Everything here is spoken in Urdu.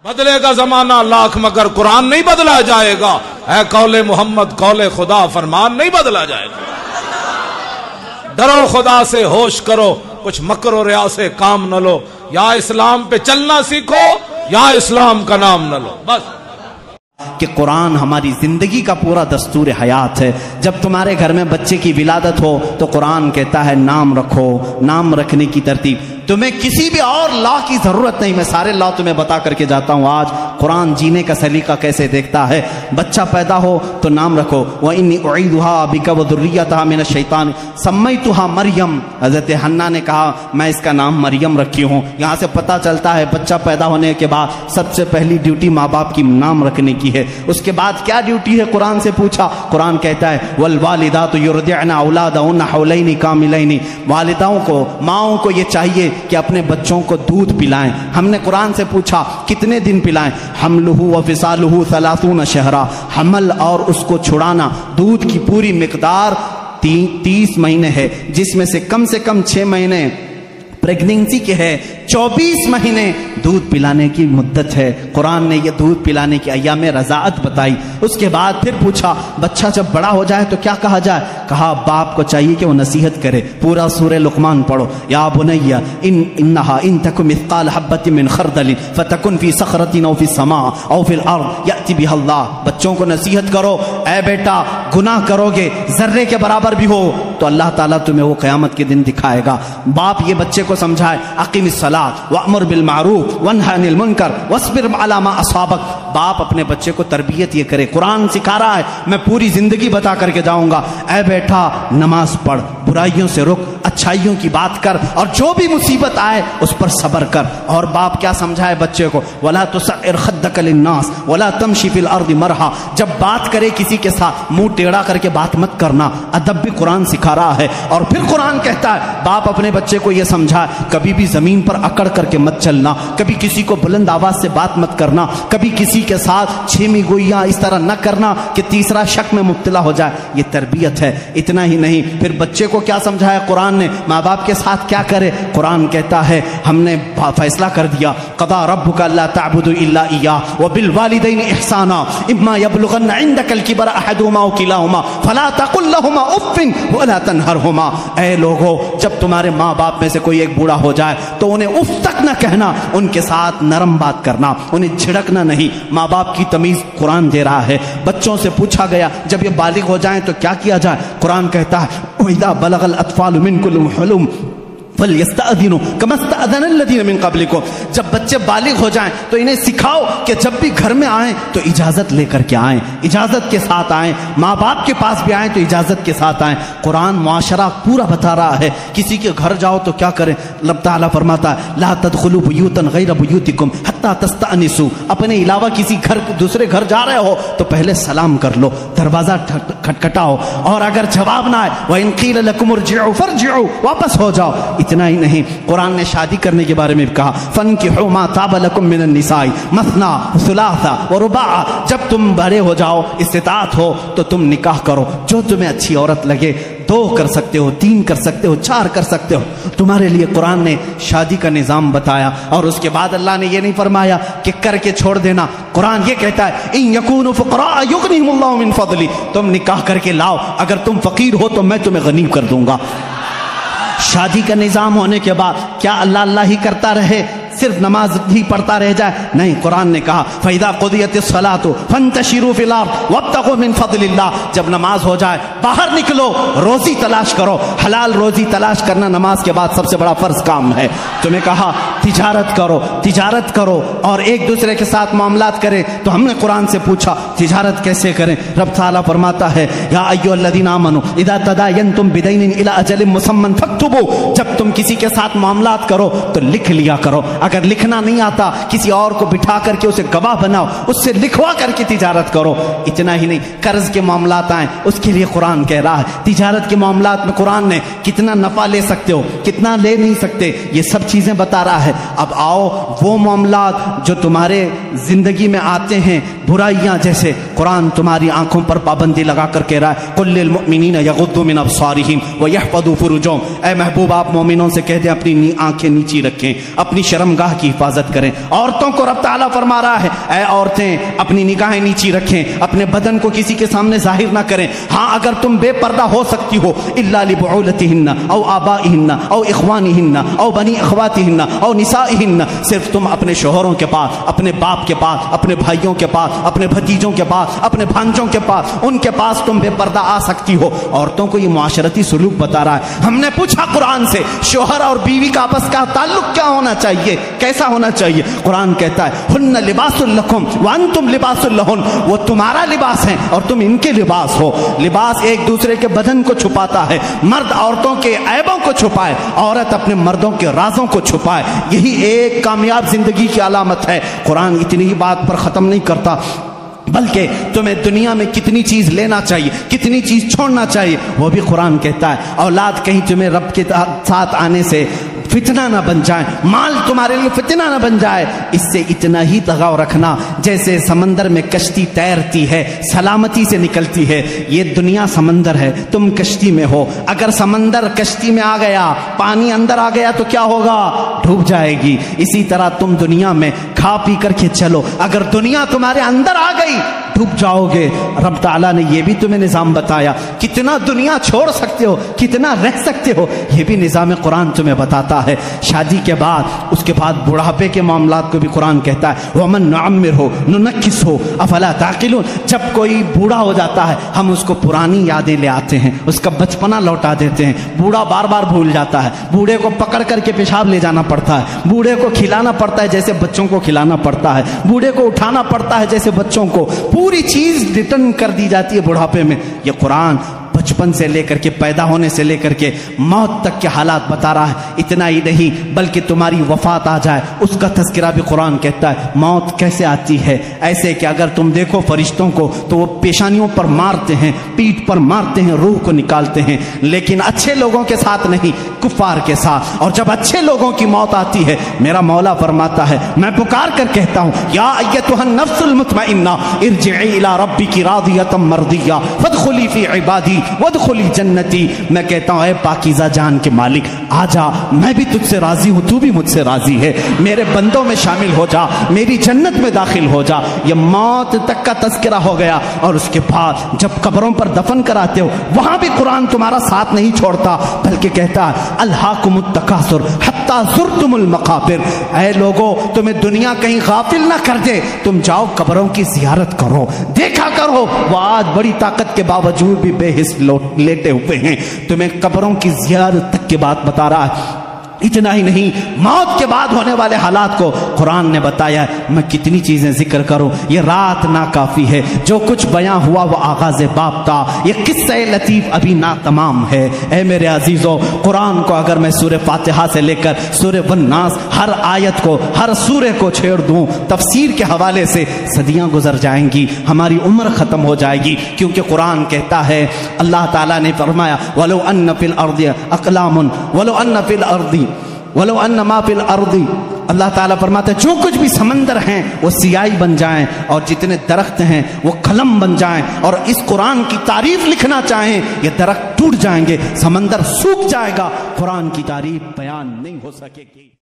بدلے گا زمانہ لاکھ مگر قرآن نہیں بدلا جائے گا. اے قول محمد قول خدا فرمان نہیں بدلا جائے گا. ڈرو خدا سے ہوش کرو کچھ مکر و ریا سے کام نہ لو. یا اسلام پہ چلنا سیکھو یا اسلام کا نام نہ لو. بس کہ قرآن ہماری زندگی کا پورا دستور حیات ہے. جب تمہارے گھر میں بچے کی ولادت ہو تو قرآن کہتا ہے نام رکھو. نام رکھنے کی ترتیب تمہیں کسی بھی اور لا کی ضرورت نہیں. میں سارے لا تمہیں بتا کر کے جاتا ہوں. آج قرآن جینے کا سلیقہ کیسے دیکھتا ہے. بچہ پیدا ہو تو نام رکھو. وَإِنِّي أُعِيذُهَا بِكَ وَذُرِّيَّتَهَا مِنَ الشَّيْطَانِ سَمَّيْتُهَا مریم. حضرت حنا نے کہا میں اس کا نام مریم رکھی ہوں. یہاں سے پتہ چلتا ہے بچہ پیدا ہونے کے بعد سب سے پہلی ڈیوٹی ماں باپ کی نام رکھنے کی ہے. اس کے بعد کیا ڈیوٹی ہے قرآن سے پوچھا. قرآن کہتا ہے وَالْوَالِدَاتُ يُرْضِعْنَ أَوْلَادَهُنَّ حَوْلَيْنِ كَامِلَيْنِ. والداؤں کو ماؤں کو یہ چاہیے کہ اپنے بچوں کو دودھ پلائیں. ہم نے قرآن سے پوچھا کتنے دن پلائیں. حملہ وفصالہ 30 شہرا. حمل اور اس کو چھڑانا دودھ کی پوری مقدار 30 مہینے ہے جس میں سے کم 6 مہینے پریگننسی کے ہے. 24 مہینے دودھ پلانے کی مدت ہے. قرآن نے یہ دودھ پلانے کی ایام رضاعت بتائی. اس کے بعد پھر پوچھا بچہ جب بڑا ہو جائے تو کیا کہا جائے. کہا باپ کو چاہیے کہ وہ نصیحت کرے. پورا سورہ لقمان پڑھو. یا بنی انہا ان تک مثقال حبۃ من خردل فتکن فی صخرۃ او فی السماء او فی الارض یأتی بها اللہ. بچوں کو نصیحت کرو اے بیٹا گناہ کرو گے ذرے کے برابر بھی ہو تو اللہ تعالیٰ تمہیں وہ قیامت کے دن دکھائے گا. باپ یہ بچے کو سمجھائے اقیم الصلاۃ وامر بالمعروف وانہی عن المنکر واصبر علی ما اصابک. باپ اپنے بچے کو تربیت یہ کرے. قرآن سکھا رہا ہے میں پوری زندگی بتا کر کے جاؤں گا. اے بیٹا نماز پڑھ برائیوں سے رک اچھائیوں کی بات کر اور جو بھی مصیبت آئے اس پر صبر کر. اور باپ کیا سمجھائے بچے کو ولا تصعر خدک للناس ولا تمشی فی الارض مرحا. جب بات کرے کسی کے ساتھ منہ ٹیڑھا کر کے بات مت کرنا. ادب بھی قرآن سکھا رہا ہے. اور پھر قرآن کہتا ہے باپ اپنے بچے کو یہ سمجھائے کبھی بھی زمین پر اکڑ کر کے مت چلنا. کبھی کسی کو بلند آواز سے بات مت کرنا. کبھی کسی کے ساتھ چھیمی گوئیاں اس طرح نہ کرنا کہ تیسرا شک میں مبتلا ہو جائے. یہ تربیت ہے. اتنا ہی نہیں پھر بچے کو کیا سمجھایا قرآن نے ماں باپ کے ساتھ کیا کرے. قرآن کہتا ہے ہم نے فیصلہ کر دیا قضا ربک الا تعبدوا الا ایاہ وبالوالدین احسانا اما یبلغن عندک الکبر احدهما او کلاهما فلا تقل لهما اف ولا تنهرهما. اے لوگو جب تمہارے ماں باپ میں سے کوئی ایک بوڑھا ہو جائے تو انہیں اف تک نہ کہنا. ان کے ساتھ نرم بات کرنا انہیں جھڑکنا نہیں. ماں باپ کی تمیز قرآن دے رہا ہے. بچوں سے پوچھا گیا جب یہ بالغ ہو جائیں تو کیا کیا جائے. قرآن کہتا ہے وَإِذَا بَلَغَ الْأَطْفَالُ مِنْكُمُ الْحُلُمَ فَلْيَسْتَأْذِنُوا كَمَا اسْتَأْذَنَ الَّذِينَ مِنْ قَبْلِكُمْ. جب بچے بالغ ہو جائیں تو انہیں سکھاؤ کہ جب بھی گھر میں آئیں تو اجازت لے کر کے آئیں. اجازت کے ساتھ آئیں. ماں باپ کے پاس بھی آئیں تو اجازت کے ساتھ آئیں. قرآن معاشرہ پورا بتا رہا ہے. کسی کے گھر جاؤ تو کیا کریں. اللہ تعالیٰ فرماتا ہے لا تدخلوا بیوتا غیر بیوتکم حتی تستأنسوا. اپنے علاوہ کسی گھر دوسرے گھر جا رہے ہو تو پہلے سلام کر لو. دروازہ کھٹکھٹاؤ اور اگر جواب نہ آئے وَإِن قِيلَ لَكُمُ ارْجِعُوا فَارْجِعُوا واپس ہو جاؤ. اتنا ہی نہیں قرآن نے شادی کرنے کے بارے میں کہا فَانْكِحُوا مَا طَابَ لَكُم مِّنَ النِّسَاءِ مَثْنَىٰ وَثُلَاثَ وَرُبَاعَ. جب تم بڑے ہو جاؤ استطاعت ہو تو تم نکاح کرو. جو تمہیں اچھی عورت لگے 2 کر سکتے ہو 3 کر سکتے ہو 4 کر سکتے ہو. تمہارے لیے قرآن نے شادی کا نظام بتایا. اور اس کے بعد اللہ نے یہ نہیں فرمایا کہ کر کے چھوڑ دینا. قرآن یہ کہتا ہے ان یکونوا فقراء یغنیہم اللہ من فضلہ. تم نکاح کر کے لاؤ اگر تم فقیر ہو تو میں تمہیں غنی کر دوں گا. شادی کا نظام ہونے کے بعد کیا اللہ اللہ ہی کرتا رہے صرف نماز ہی پڑھتا رہ جائے. نہیں قرآن نے کہا فَإِذَا قُضِيَتِ الصَّلَاةُ فَانْتَشِرُوا فِي الْأَرْضِ وَابْتَغُوا مِنْ فَضْلِ اللَّهِ. جب نماز ہو جائے باہر نکلو روزی تلاش کرو. حلال روزی تلاش کرنا نماز کے بعد سب سے بڑا فرض کام ہے. تمہیں کہا تجارت کرو اور ایک دوسرے کے ساتھ معاملات کریں. تو ہم نے قرآن سے پوچھا تجارت کیسے کریں. رب تعالیٰ فرماتا ہے یا ایھا الذین آمنوا اذا تداینتم بدین الی اجل مسمى فاکتبوا. جب تم کسی کے ساتھ معاملات کرو تو لکھ لیا کرو. اگر لکھنا نہیں آتا کسی اور کو بٹھا کر کے اسے گواہ بناؤ اس سے لکھوا کر کے تجارت کرو. اتنا ہی نہیں قرض کے معاملات آئیں اس کے لیے قرآن کہہ رہا ہے تجارت کے معاملات میں قرآن نے کتنا نفع لے سکتے ہو کتنا لے نہیں سکتے یہ سب چیزیں بتا رہا ہے. اب آؤ وہ معاملات جو تمہارے زندگی میں آتے ہیں برائیاں، جیسے قرآن تمہاری آنکھوں پر پابندی لگا کر کہہ رہا ہے قل للمؤمنین یغضوا من ابصارہم ویحفظوا فروجہم، اے محبوب آپ مومنوں سے کہہ دیں اپنی آنکھیں نیچی رکھیں، اپنی شرمگاہ کی حفاظت کریں۔ عورتوں کو رب تعالیٰ فرما رہا ہے اے عورتیں اپنی نگاہیں نیچی رکھیں، اپنے بدن کو کسی کے سامنے ظاہر نہ کریں۔ ہاں اگر تم بے پردہ ہو سکتی ہو الا لبعولتہن او آبائہن او اخوانہن او بنی اخواتہن او نسائہن، صرف تم اپنے شوہروں کے پاس، اپنے باپ کے پاس، اپنے بھائیوں کے پاس، اپنے بھتیجوں کے پاس، اپنے بھانجوں کے پاس، ان کے پاس تم بے پردہ آ سکتی ہو۔ عورتوں کو یہ معاشرتی سلوک بتا رہا ہے۔ ہم نے پوچھا قرآن سے شوہر اور بیوی کا آپس کا تعلق کیا ہونا چاہیے، کیسا ہونا چاہیے؟ قرآن کہتا ہے ہن لباس لکم وانتم لباس لہن، وہ تمہارا لباس ہیں اور تم ان کے لباس ہو۔ لباس ایک دوسرے کے بدن کو چھپاتا ہے، مرد عورتوں کے عیبوں کو چھپائے، عورت اپنے مردوں کے رازوں کو چھپائے، یہی ایک کامیاب زندگی کی علامت ہے۔ قرآن اتنی ہی بات پر ختم نہیں کرتا بلکہ تمہیں دنیا میں کتنی چیز لینا چاہیے، کتنی چیز چھوڑنا چاہیے وہ بھی قرآن کہتا ہے۔ اولاد کہیں تمہیں رب کے ساتھ آنے سے فتنہ نہ بن جائے، مال تمہارے لیے فتنہ نہ بن جائے، اس سے اتنا ہی لگاؤ رکھنا جیسے سمندر میں کشتی تیرتی ہے، سلامتی سے نکلتی ہے۔ یہ دنیا سمندر ہے، تم کشتی میں ہو، اگر سمندر کشتی میں آ گیا، پانی اندر آ گیا تو کیا ہوگا؟ ڈوب جائے گی۔ اسی طرح تم دنیا میں کھا پی کر کے چلو، اگر دنیا تمہارے اندر آ گئی ڈوب جاؤ گے۔ رب تعالیٰ نے یہ بھی تمہیں نظام بتایا، کتنا دنیا چھوڑ سکتے ہو، کتنا رہ سکتے ہو، یہ بھی نظام قرآن تمہیں بتاتا ہے۔ شادی کے بعد، اس کے بعد بڑھاپے کے معاملات کو بھی قرآن کہتا ہے وَمَن نُعَمِّرْهُ نُنَكِّسْهُ أَفَلَا تَعْقِلُونَ، جب کوئی بوڑھا ہو جاتا ہے ہم اس کو پرانی یادیں لے آتے ہیں، اس کا بچپنا لوٹا دیتے ہیں۔ بوڑھا بار بار بھول جاتا ہے، بوڑھے کو پکڑ کر کے پیشاب لے جانا پڑتا ہے، بوڑھے کو کھلانا پڑتا ہے جیسے بچوں کو کھلانا پڑتا ہے، بوڑھے کو اٹھانا پڑتا ہے جیسے بچوں کو، پوری چیز ریٹرن کر دی جاتی ہے بڑھاپے میں۔ یہ قرآن بچپن سے لے کر کے، پیدا ہونے سے لے کر کے موت تک کے حالات بتا رہا ہے۔ اتنا ہی نہیں بلکہ تمہاری وفات آ جائے اس کا تذکرہ بھی قرآن کہتا ہے۔ موت کیسے آتی ہے؟ ایسے کہ اگر تم دیکھو فرشتوں کو تو وہ پیشانیوں پر مارتے ہیں، پیٹھ پر مارتے ہیں، روح کو نکالتے ہیں، لیکن اچھے لوگوں کے ساتھ نہیں، کفار کے ساتھ۔ اور جب اچھے لوگوں کی موت آتی ہے میرا مولا فرماتا ہے میں پکار کر کہتا ہوں یا ایتھا النفس المطمئنہ ارجعی الی ربک راضیۃ مرضیہ فادخلی فی عبادی وادخلی جنتی، میں کہتا ہوں اے پاکیزہ جان کے مالک آ جا، میں بھی تجھ سے راضی ہوں، تو بھی مجھ سے راضی ہے، میرے بندوں میں شامل ہو جا، میری جنت میں داخل ہو جا۔ یہ موت تک کا تذکرہ ہو گیا۔ اور اس کے بعد جب قبروں پر دفن کراتے ہو وہاں بھی قرآن تمہارا ساتھ نہیں چھوڑتا بلکہ کہتا ہے الہاکم التکاثر حتی زرتم المقابر، اے لوگو تمہیں دنیا کہیں غافل نہ کر دے، تم جاؤ قبروں کی زیارت کرو، دیکھا کرو، وہ آج بڑی طاقت کے باوجود بھی بے حس لیٹے ہوئے ہیں، تمہیں قبروں کی زیارت تک کی بات بتا رہا ہے۔ اتنا ہی نہیں موت کے بعد ہونے والے حالات کو قرآن نے بتایا ہے۔ میں کتنی چیزیں ذکر کروں، یہ رات ناکافی ہے، جو کچھ بیاں ہوا وہ آغاز باب تھا، یہ قصہ لطیف ابھی نا تمام ہے۔ اے میرے عزیزو، قرآن کو اگر میں سورہ فاتحہ سے لے کر سورہ والناس ہر آیت کو، ہر سورہ کو چھیڑ دوں تفسیر کے حوالے سے صدیاں گزر جائیں گی، ہماری عمر ختم ہو جائے گی، کیونکہ قرآن کہتا ہے اللہ تعالیٰ نے فرمایا وَلَوْ أَنَّ فِي الْأَرْضِ أَقْلَامٌ وَلَوْ أَنَّ فِي الْأَرْضِ وَلَوْ أَنَّ مَا فِي الْأَرْضِ، اللہ تعالیٰ فرماتا ہے جو کچھ بھی سمندر ہیں وہ سیاہی بن جائیں اور جتنے درخت ہیں وہ قلم بن جائیں اور اس قرآن کی تعریف لکھنا چاہیں یہ درخت ٹوٹ جائیں گے، سمندر سوکھ جائے گا، قرآن کی تعریف بیان نہیں ہو سکے گی۔